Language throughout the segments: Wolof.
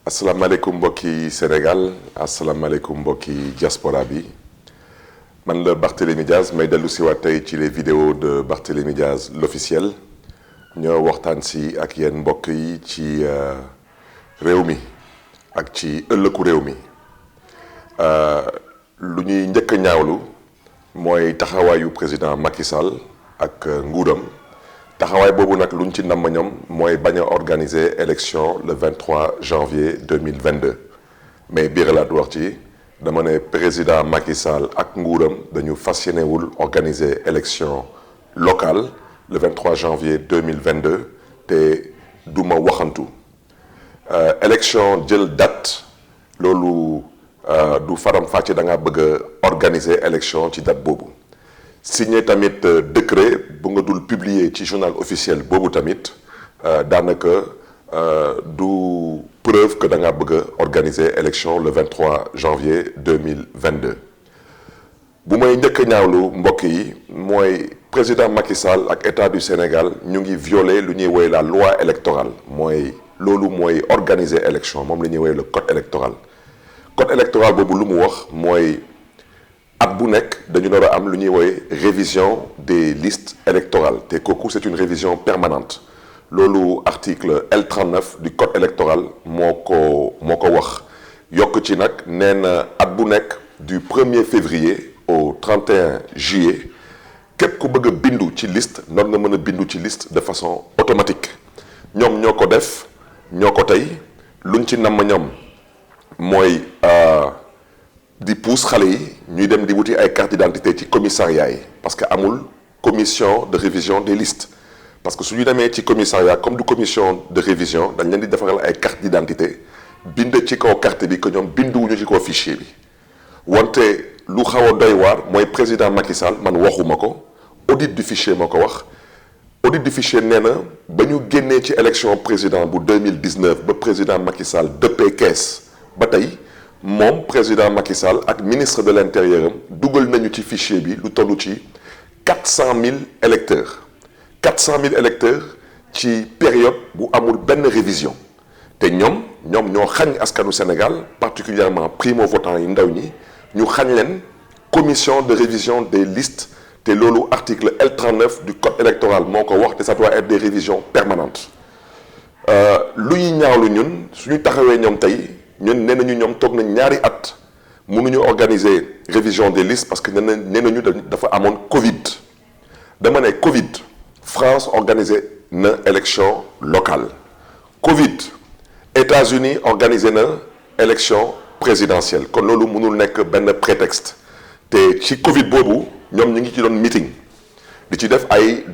asalaamaaleykum mbokki Sénégal asalaamaaleykum mbokki diaspora bi man la Barthélémy Diaz may dellu si waat tey ci les vidéos de Barthélémy Diaz l'officiel ñoo waxtaan si ak yéen mbokk yi ci réew mi ak ci ëllëgu réew mi lu ñuy njëkk a ñaawlu mooy taxawaayu président Macky Sall ak nguuram taxawaay boobu nag luñ ci namm ñoom mooy bañ a organiser élection le 23 janvier 2022 mais biiralaat wax ci dama ne président Macky Sall ak nguuram dañu fas yéenewul organiser élection locale le 23 janvier 2022 te duma waxantu élection jël date loolu du faram fàcce da nga bëgg a organiser élection ci date boobu signé tamit décret bu nga dul publier ci journal officiel boobu tamit daanaka du preuve que da nga bëgg a organiser élection le 23 janvier 2022 bu may njëkk a ñaawlu mbokk yi mooy président Macky Sall ak état du Sénégal ñu ngi violer lu ñuy woy la loi électorale mooy loolu mooy organiser élection moom la ñuy woy le code électoral boobu lu mu wax mooy at bu nekk dañu nar a am lu ñuy woowee révision des listes électorales te kooku c'est une révision permanente loolu article L39 du code électoral moo ko wax yokk ci nag nee na at bu nekk du 1er février au 31 juillet képp ku bëgg a bindu ci liste noonu nga mën a bindu ci liste de façon automatique ñoom ñoo ko def ñoo ko tey luñ ci namm ñoom mooy di pousse xale yi ñuy dem di wuti ay carte d'identité ci commissariat yi parce que amul commission de révision des listes parce que su ñu demee ci commissariat comme du commission de révision dañ leen di defaral ay carte d'identité bind ci kaw carte bi que ñoom binduwuñu ci kaw fichier bi wante lu xaw a doy waar mooy président Macky Sall man waxuma ko audit du fichier moo ko wax audit du fichier nee na ba ñu génnee ci élection président bu 2019 ba président Macky Sall dëppee kees ba tey moom président Macky Sall ak ministre de l'intérieur am dugal nañu ci fichier bi lu toll ci 400 000 électeurs 400 000 électeurs ci période bu amul benn révision te ñoom ñoo xañ askanu Sénégal particulièrement primo votants yi ndaw ñi ñu xañ leen commission de révision des listes te loolu article L39 du code électoral moo ko wax te ça doit être des révisions permanentes lu ñuy ñaawlu ñun suñu taxawee ñoom tey ñun nee nañu ñoom toog nañ ñaari at mënuñu organiser révision des listes parce que nee nañu dafa amoon Covid dama ne Covid France organisé na élection locale Covid États-Unis organisé na élection présidentielle kon loolu mënul nekk benn prétexte te ci Covid boobu ñoom ñu ngi ci doon meeting di ci def ay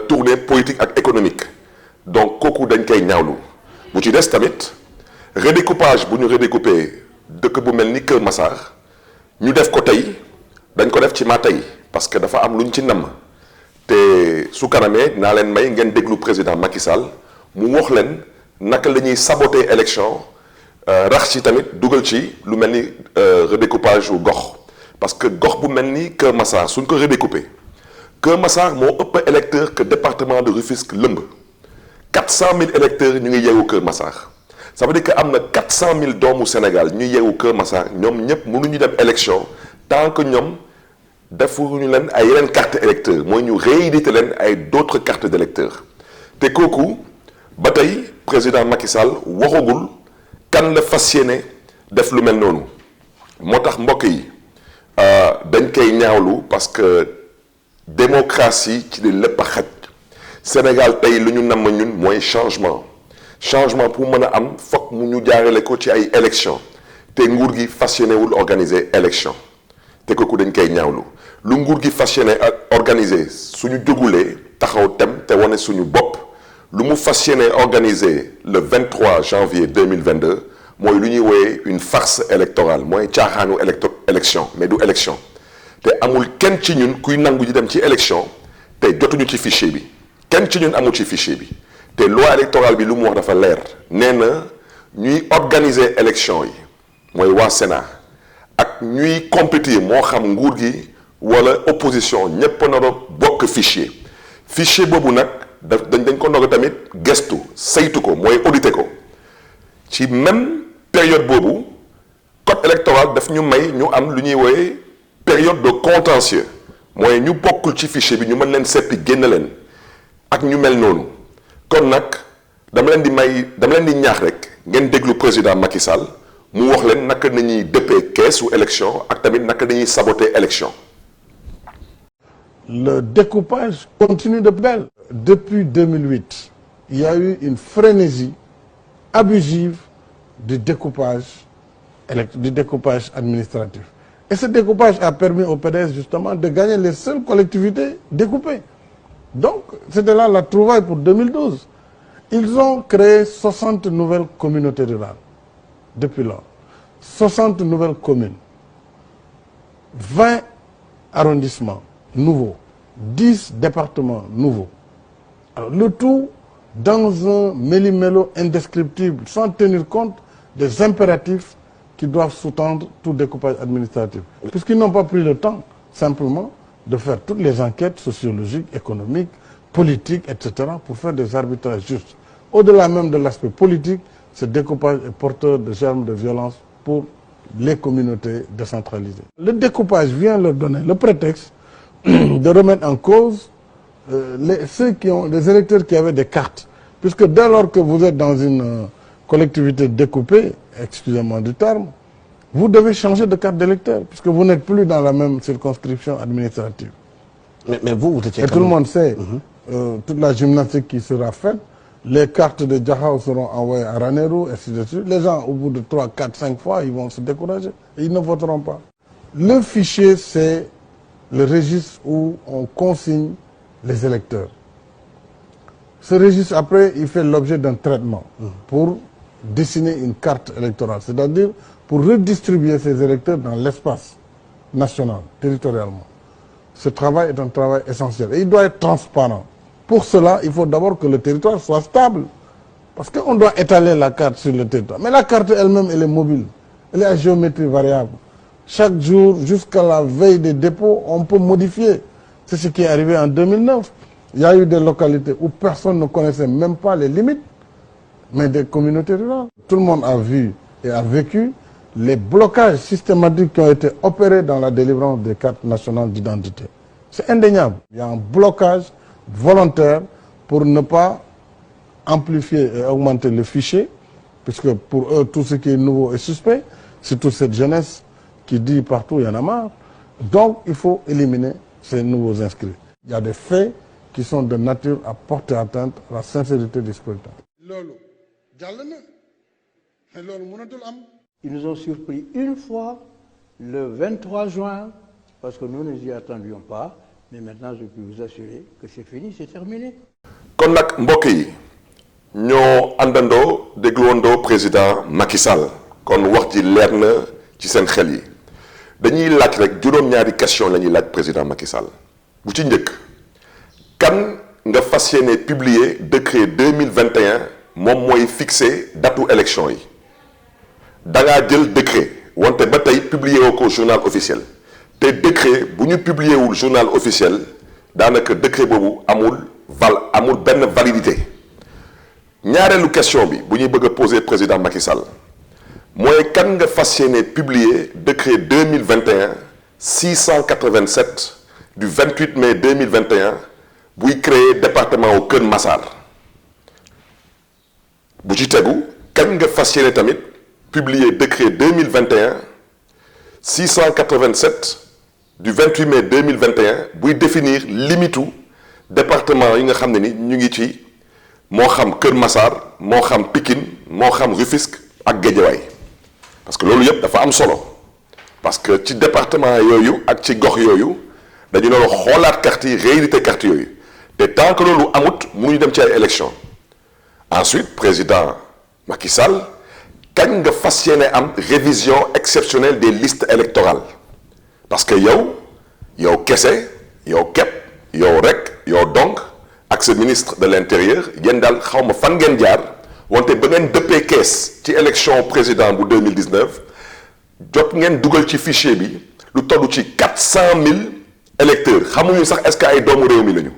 tournée politique ak économique donc kooku dañ koy ñaawlu bu ci des tamit redécoupage bu ñu redécoupé dëkk bu mel ni Kër Massar ñu def ko tey dañ ko def ci maa tey parce que dafa am lu ñu ci namm te su kanamee naa leen may ngeen déglu président Macky Sall mu wax leen naka la ñuy saboter élection rax ci tamit dugal ci lu mel ni redécoupage wu gox parce que gox bu mel ni Kër Massar suñ ko redécoupé Kër Massar moo ëpp électeur que département de Rufisque lëmb 400 000 électeurs ñu ngi yeewu Kër Massar ça veut dire que am na 400 000 doomu Sénégal ñu yeewu Kër Massar ñoom ñëpp mënuñu dem élection tant que ñoom defuñu leen ay yeneen carte électeur mooy ñu rééditer leen ay d'autres cartes d'électeurs te kooku ba tey président Macky Sall waxagul kan la fas yéene def lu mel noonu moo tax mbokk yi dañ koy ñaawlu parce que démocratie ci li lépp a xaj Sénégal tey lu ñu namm ñun mooy changement pour mën a am fokk mu ñu jaarale ko ci ay élection te nguur gi fas yéenewul organiser élection te kooku dañ koy ñaawlu lu nguur gi fas yéene organiser suñu jógulee taxaw tem te wane suñu bopp lu mu fas yéene organiser le 23 janvier 2022 mooy lu ñuy wooyee une farce électorale mooy caaxaanu élection mais du élection te amul kenn ci ñun kuy nangu ji dem ci élection te jotuñu ci fichier bi kenn ci ñun amul ci fichier bi te loi électorale bi lu mu wax dafa leer nee na ñuy organiser élection yi mooy waa Sénat ak ñuy compétir moo xam nguur gi wala opposition ñépp nar a bokk fichier boobu nag dañ ko ndog tamit gestu saytu ko mooy auditer ko ci même période boobu code électoral daf ñu may ñu am lu ñuy wooye période de contentieux mooy ñu bokkul ci fichier bi ñu mën leen seppi génn leen ak ñu mel noonu kon nag dama leen di ñaax rek ngeen déglu président Macky Sall mu wax leen naka nañuy dëppee keesu élection ak tamit naka dañuy saboter élection. Le découpage continue de belle. Depuis 2008, il y a eu une frénésie abusive du découpage administratif. Et ce découpage a permis au PDS justement de gagner les seules collectivités découpées. Donc, c'était là la trouvaille pour 2012. Ils ont créé 60 nouvelles communautés rurales depuis là. 60 nouvelles communes, 20 arrondissements nouveaux, 10 départements nouveaux. Alors, le tout dans un méli-mélo indescriptible, sans tenir compte des impératifs qui doivent sous-tendre tout découpage administratif. Puisqu'ils n'ont pas pris le temps, simplement, de faire toutes les enquêtes sociologiques, économiques, politiques, etc., pour faire des arbitrages justes. Au-delà même de l'aspect politique, ce découpage est porteur de germes de violence pour les communautés décentralisées. Le découpage vient leur donner le prétexte de remettre en cause les électeurs qui avaient des cartes. Puisque dès lors que vous êtes dans une collectivité découpée, excusez-moi du terme, vous devez changer de carte d'électeur, puisque vous n'êtes plus dans la même circonscription administrative. Mais vous étiez... Et tout le monde sait, toute la gymnastique qui sera faite, les cartes de Djahao seront envoyées à Ranérou, et ainsi de suite. Les gens, au bout de 3, 4, 5 fois, ils vont se décourager. Et ils ne voteront pas. Le fichier, c'est le registre où on consigne les électeurs. Ce registre, après, il fait l'objet d'un traitement pour dessiner une carte électorale, c'est-à-dire pour redistribuer ces électeurs dans l'espace national, territorialement. Ce travail est un travail essentiel et il doit être transparent. Pour cela, il faut d'abord que le territoire soit stable, parce qu'on doit étaler la carte sur le territoire. Mais la carte elle-même, elle est mobile, elle est à géométrie variable. Chaque jour, jusqu'à la veille des dépôts, on peut modifier. C'est ce qui est arrivé en 2009. Il y a eu des localités où personne ne connaissait même pas les limites, mais des communautés rurales. Tout le monde a vu et a vécu les blocages systématiques qui ont été opérés dans la délivrance des cartes nationales d'identité. C'est indéniable. Il y a un blocage volontaire pour ne pas amplifier et augmenter le fichier, puisque pour eux, tout ce qui est nouveau est suspect, c'est toute cette jeunesse qui dit partout, il y en a marre. Donc, il faut éliminer ces nouveaux inscrits. Il y a des faits qui sont de nature à porter atteinte à la sincérité du scrutin. Ils nous ont surpris une fois, le 23 juin, parce que nous ne nous y attendions pas, mais maintenant je peux vous assurer que c'est fini, c'est terminé. kon nag mbokk yi ñoo àndandoo dégluwandoo président Macky Sall kon wax ji leer na ci seen xel yi dañuy laaj rek juróom-ñaari question la ñuy laaj président Macky Sall bu ci njëkk kan nga fas yéene publier décret 2021 moom mooy fixé datu élection yi da ngaa jël décret wante ba tey publier woo ko journal officiel te décret bu ñu publier wul journal officiel daanaka décret boobu amul benn validité ñaareelu question bi bu ñuy bëgg a poser président Macky Sall mooy kan nga fas yéene publier décret 2021 687 du 28 mai 2021 buy créer département au Kër Massar bu ci tegu kan nga fas yéene tamit publier décret 2021 687 du 28 mai 2021 buy définir limitu département yi nga xam ne ni ñu ngi ci moo xam Kër Massar moo xam Pikine moo xam Rufisque ak Guédiawaye parce que loolu yëpp dafa am solo parce que ci département yooyu ak ci gox yooyu dañu doon xoolaat carte yi réédité carte yooyu te tant que loolu amut mënuñu dem ci ay élection ensuite président Macky Sall kañ nga fas yéene am révision exceptionnelle des listes électorales parce que yow kese yow képp yow rek yow donc ak sa ministre de l'intérieur yéen daal xaw ma fan ngeen jaar wante ba ngeen dëppee kees ci élection président bu 2019 jot ngeen dugal ci fichier bi lu toll ci 400 000 électeurs xamuñu sax est-ce que ay doomu réew mi lañu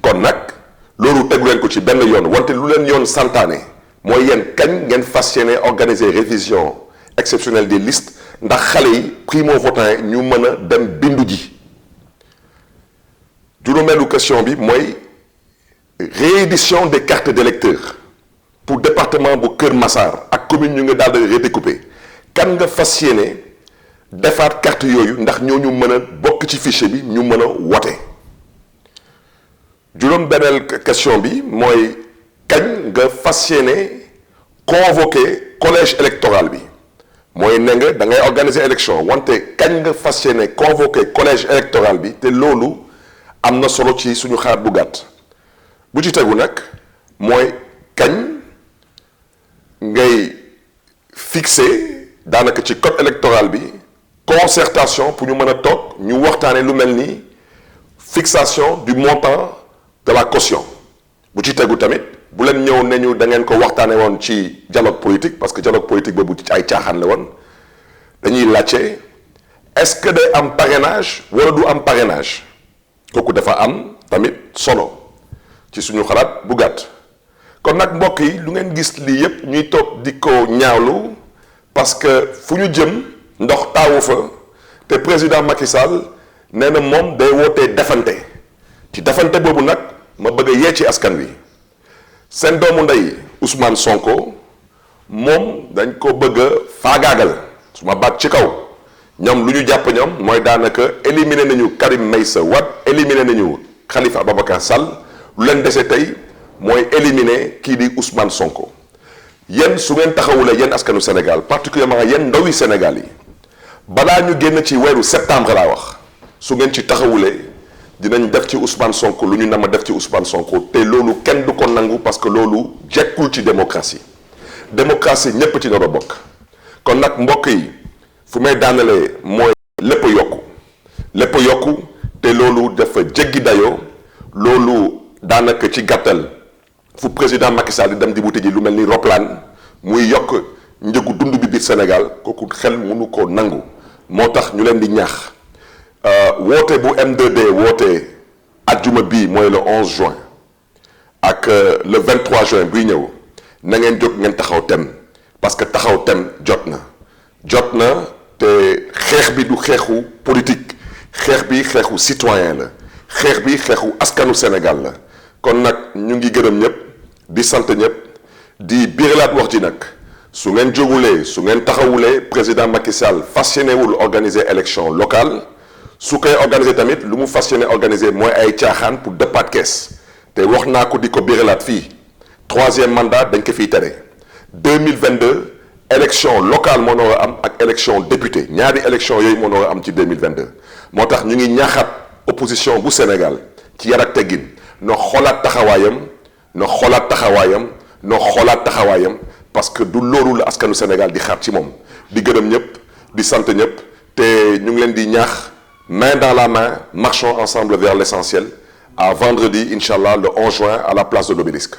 kon nag loolu tegu leen ko ci benn yoon wante lu leen yoon santaane mooy yéen kañ ngeen fas yéene organiser révision exceptionnelle des listes ndax xale yi primo votant yi ñu mën a dem bindu ji. juróomeelu question bi mooy réédition des cartes d'électeurs pour département bu Kër Massar ak commune ñu nga daal di redécouper kan nga fas yéene defaat carte yooyu ndax ñooñu mën a bokk ci fichier bi ñu mën a wote. juróom-benneel question bi mooy kañ nga fas yéene convoquer collège électoral bi mooy ne nga da ngay organiser élection wante kañ nga fas yéene convoquer collège électoral bi te loolu am na solo ci suñu xaar bu gàtt. bu ci tegu nag mooy kañ ngay fixer daanaka ci code électoral bi concertation pour ñu mën a toog ñu waxtaanee lu mel ni fixation du montant de la caution. bu ci tegu tamit bu leen ñëw ne ñu da ngeen ko waxtaanee woon ci dialogue politique parce que dialogue politique boobu ci ay caaxaan la woon dañuy laajte est-ce que day am parrainage wala du am parrainage kooku dafa am tamit solo. ci suñu xalaat bu gàtt kon nag mbokk yi lu ngeen gis lii yépp ñuy toog di ko ñaawlu parce que fu ñu jëm ndox taawu fa te président Macky Sall nee na moom day wootee defante ci defante boobu nag ma bëgg a yee ci askan wi seen doomu ndey Ousmane Sonko moom dañ ko bëgg a faagaagal su ma baat ci kaw ñoom lu ñu jàpp ñoom mooy daanaka éliminer nañu Karim Meïssa Wade éliminer nañu Khalifa Ababacar Sall. lu leen dese tey mooy éliminer kii di Ousmane Sonko yéen su ngeen taxawulee yéen askanu Sénégal particulièrement yéen ndawi Sénégal yi balaa ñu génn ci weeru septembre laa wax su ngeen ci taxawulee dinañ def ci Ousmane Sonko lu ñu nama def ci Ousmane Sonko te loolu kenn du ko nangu parce que loolu jekkul ci démocratie ñépp ci nar a bokk kon nag mbokk yi fu may daanalee mooy lépp yokku te loolu dafa jéggi dayoo loolu. daanaka ci gàttal fu président Macky Sall di dem di wuti ji lu mel ni roplaan muy yokk njëgu dund bi biir Sénégal kooku xel mënu ko nangu moo tax ñu leen di ñaax woote bu M2D woote ajjuma bii mooy le 11 juin ak le 23 juin buy ñëw na ngeen jóg ngeen taxaw tem parce que taxaw tem jot na te xeex bi du xeexu politique xeex bi xeexu citoyen la xeex bi xeexu askanu Sénégal la kon nag ñu ngi gërëm ñëpp di sant ñëpp di biiralaat wax ji nag su ngeen jógulee su ngeen taxawulee président Macky Sall fas yéenewul organiser élection locale su koy organiser tamit lu mu fas yéene organiser mooy ay caaxaan pour dëppaat kees te wax naa ko di ko biiralaat fii 3e mandat dañ ko fiy tere 2022 élection locale moo noo am ak élection député ñaari élection yooyu moo noo am ci 2022 moo tax ñu ngi ñaaxaat opposition bu Sénégal ci yar ak teggin no xoolaat taxawaayam parce que du loolu la askanu Sénégal di xaar ci moom di gërëm ñëpp di sant ñëpp te ñu ngi leen di ñaax main dans la main marchons ensemble vers l'essentiel à vendredi inchallah le 11 juin à la place de l'Obélisque.